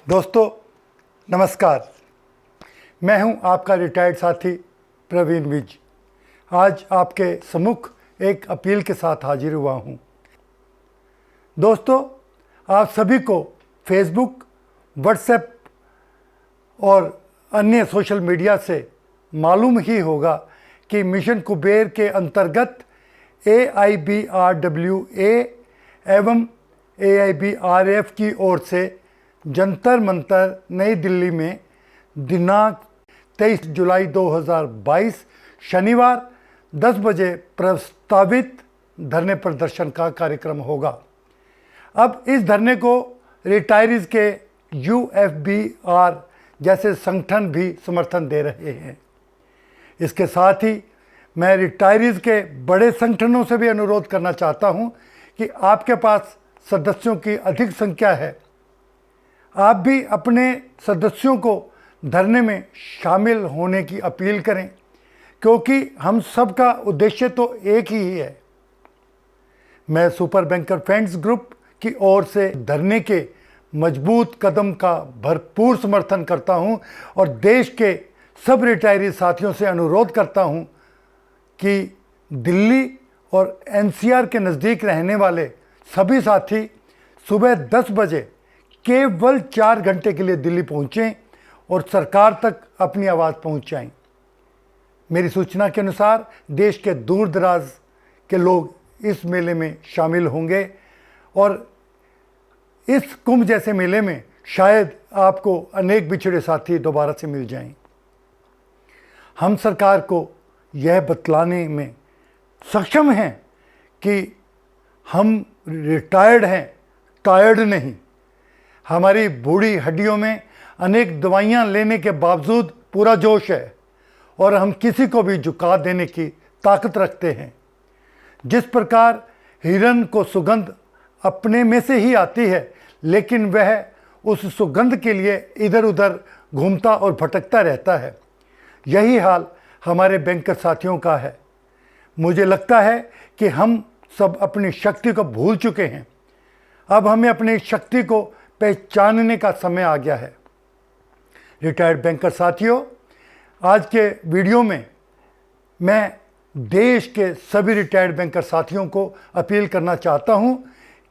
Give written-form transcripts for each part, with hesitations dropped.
दोस्तों नमस्कार, मैं हूं आपका रिटायर्ड साथी प्रवीण विज। आज आपके सम्मुख एक अपील के साथ हाजिर हुआ हूं। दोस्तों, आप सभी को फेसबुक, व्हाट्सएप और अन्य सोशल मीडिया से मालूम ही होगा कि मिशन कुबेर के अंतर्गत AIBRWA एवं AIBRF की ओर से जंतर मंतर नई दिल्ली में दिनांक 23 जुलाई 2022 शनिवार 10 बजे प्रस्तावित धरने प्रदर्शन का कार्यक्रम होगा। अब इस धरने को रिटायरीज के UFBR जैसे संगठन भी समर्थन दे रहे हैं। इसके साथ ही मैं रिटायरीज के बड़े संगठनों से भी अनुरोध करना चाहता हूं कि आपके पास सदस्यों की अधिक संख्या है, आप भी अपने सदस्यों को धरने में शामिल होने की अपील करें, क्योंकि हम सब का उद्देश्य तो एक ही है। मैं सुपर बैंकर फ्रेंड्स ग्रुप की ओर से धरने के मजबूत कदम का भरपूर समर्थन करता हूं और देश के सब रिटायरी साथियों से अनुरोध करता हूं कि दिल्ली और NCR के नज़दीक रहने वाले सभी साथी सुबह 10 बजे केवल 4 घंटे के लिए दिल्ली पहुंचें और सरकार तक अपनी आवाज़ पहुंचाएं। मेरी सूचना के अनुसार देश के दूर दराज के लोग इस मेले में शामिल होंगे और इस कुंभ जैसे मेले में शायद आपको अनेक बिछड़े साथी दोबारा से मिल जाएं। हम सरकार को यह बतलाने में सक्षम हैं कि हम रिटायर्ड हैं, टायर्ड नहीं। हमारी बूढ़ी हड्डियों में अनेक दवाइयां लेने के बावजूद पूरा जोश है और हम किसी को भी झुका देने की ताकत रखते हैं। जिस प्रकार हिरन को सुगंध अपने में से ही आती है, लेकिन वह उस सुगंध के लिए इधर उधर घूमता और भटकता रहता है, यही हाल हमारे बैंकर साथियों का है। मुझे लगता है कि हम सब अपनी शक्ति को भूल चुके हैं। अब हमें अपनी शक्ति को पहचानने का समय आ गया है। रिटायर्ड बैंकर साथियों, आज के वीडियो में मैं देश के सभी रिटायर्ड बैंकर साथियों को अपील करना चाहता हूं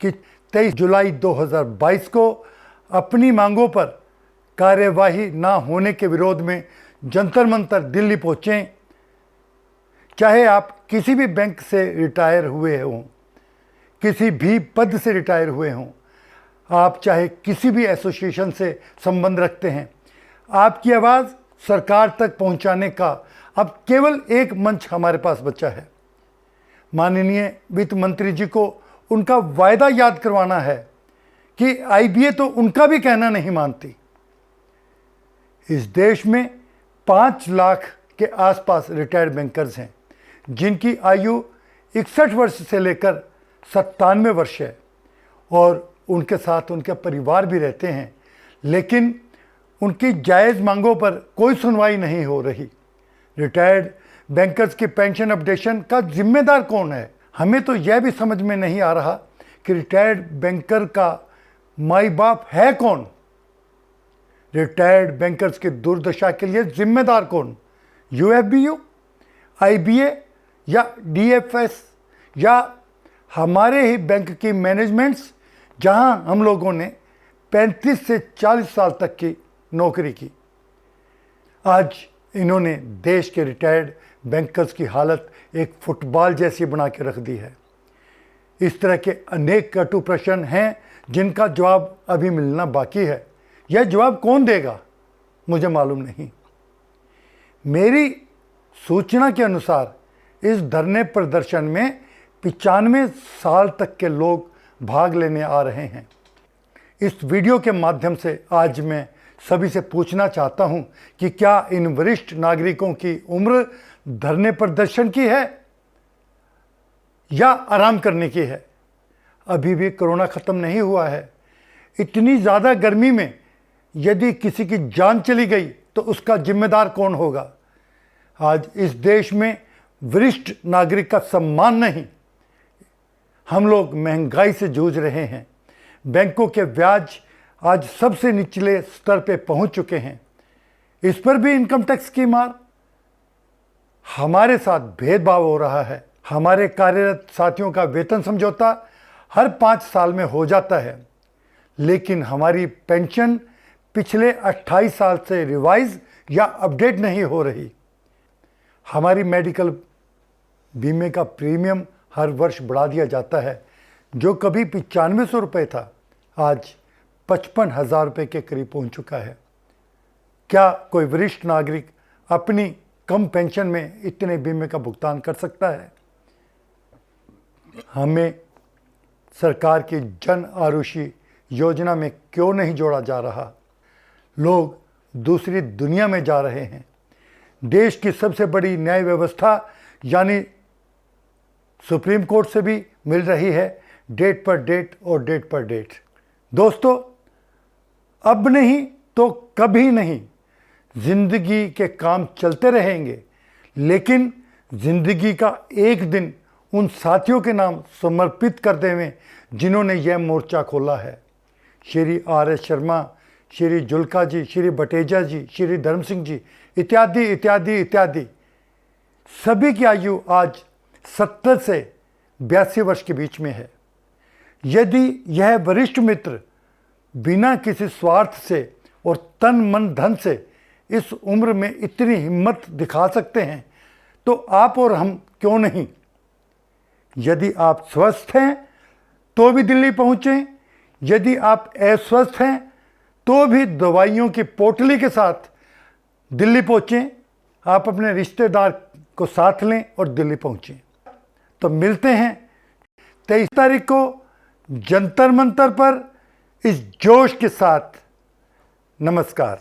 कि 23 जुलाई 2022 को अपनी मांगों पर कार्यवाही ना होने के विरोध में जंतर मंतर दिल्ली पहुंचें। चाहे आप किसी भी बैंक से रिटायर हुए हों, किसी भी पद से रिटायर हुए हों, आप चाहे किसी भी एसोसिएशन से संबंध रखते हैं, आपकी आवाज़ सरकार तक पहुंचाने का अब केवल एक मंच हमारे पास बचा है। माननीय वित्त मंत्री जी को उनका वायदा याद करवाना है कि IBA तो उनका भी कहना नहीं मानती। इस देश में 5 लाख के आसपास रिटायर्ड बैंकर्स हैं, जिनकी आयु 61 वर्ष से लेकर 97 वर्ष है और उनके साथ उनके परिवार भी रहते हैं, लेकिन उनकी जायज़ मांगों पर कोई सुनवाई नहीं हो रही। रिटायर्ड बैंकर्स की पेंशन अपडेशन का जिम्मेदार कौन है? हमें तो यह भी समझ में नहीं आ रहा कि रिटायर्ड बैंकर का माई बाप है कौन? रिटायर्ड बैंकर्स की दुर्दशा के लिए जिम्मेदार कौन? UFBU, IBA या DFS या हमारे ही बैंक की मैनेजमेंट्स, जहां हम लोगों ने 35 से 40 साल तक की नौकरी की। आज इन्होंने देश के रिटायर्ड बैंकर्स की हालत एक फुटबॉल जैसी बना के रख दी है। इस तरह के अनेक कटु प्रश्न हैं जिनका जवाब अभी मिलना बाकी है। यह जवाब कौन देगा मुझे मालूम नहीं। मेरी सूचना के अनुसार इस धरने प्रदर्शन में 95 साल तक के लोग भाग लेने आ रहे हैं। इस वीडियो के माध्यम से आज मैं सभी से पूछना चाहता हूं कि क्या इन वरिष्ठ नागरिकों की उम्र धरने प्रदर्शन की है या आराम करने की है? अभी भी कोरोना ख़त्म नहीं हुआ है। इतनी ज़्यादा गर्मी में यदि किसी की जान चली गई तो उसका जिम्मेदार कौन होगा? आज इस देश में वरिष्ठ नागरिक का सम्मान नहीं। हम लोग महंगाई से जूझ रहे हैं। बैंकों के ब्याज आज सबसे निचले स्तर पे पहुंच चुके हैं। इस पर भी इनकम टैक्स की मार। हमारे साथ भेदभाव हो रहा है। हमारे कार्यरत साथियों का वेतन समझौता हर 5 साल में हो जाता है, लेकिन हमारी पेंशन पिछले 28 साल से रिवाइज या अपडेट नहीं हो रही। हमारी मेडिकल बीमे का प्रीमियम हर वर्ष बढ़ा दिया जाता है, जो कभी 9500 रुपये था, आज 55,000 रुपये के करीब पहुंच चुका है। क्या कोई वरिष्ठ नागरिक अपनी कम पेंशन में इतने बीमे का भुगतान कर सकता है? हमें सरकार की जन आरोग्य योजना में क्यों नहीं जोड़ा जा रहा? लोग दूसरी दुनिया में जा रहे हैं। देश की सबसे बड़ी न्याय व्यवस्था यानी सुप्रीम कोर्ट से भी मिल रही है डेट पर डेट और डेट पर डेट। दोस्तों, अब नहीं तो कभी नहीं जिंदगी के काम चलते रहेंगे, लेकिन जिंदगी का एक दिन उन साथियों के नाम समर्पित कर देवें जिन्होंने यह मोर्चा खोला है। श्री R.S. शर्मा, श्री जुल्का जी, श्री बटेजा जी, श्री धर्म सिंह जी, इत्यादि इत्यादि इत्यादि। सभी की आयु आज 70 से 82 वर्ष के बीच में है। यदि यह वरिष्ठ मित्र बिना किसी स्वार्थ से और तन मन धन से इस उम्र में इतनी हिम्मत दिखा सकते हैं, तो आप और हम क्यों नहीं? यदि आप स्वस्थ हैं तो भी दिल्ली पहुँचें, यदि आप अस्वस्थ हैं तो भी दवाइयों की पोटली के साथ दिल्ली पहुँचें। आप अपने रिश्तेदार को साथ लें और दिल्ली पहुँचें। तो मिलते हैं 23 तारीख को जंतर मंतर पर इस जोश के साथ। नमस्कार।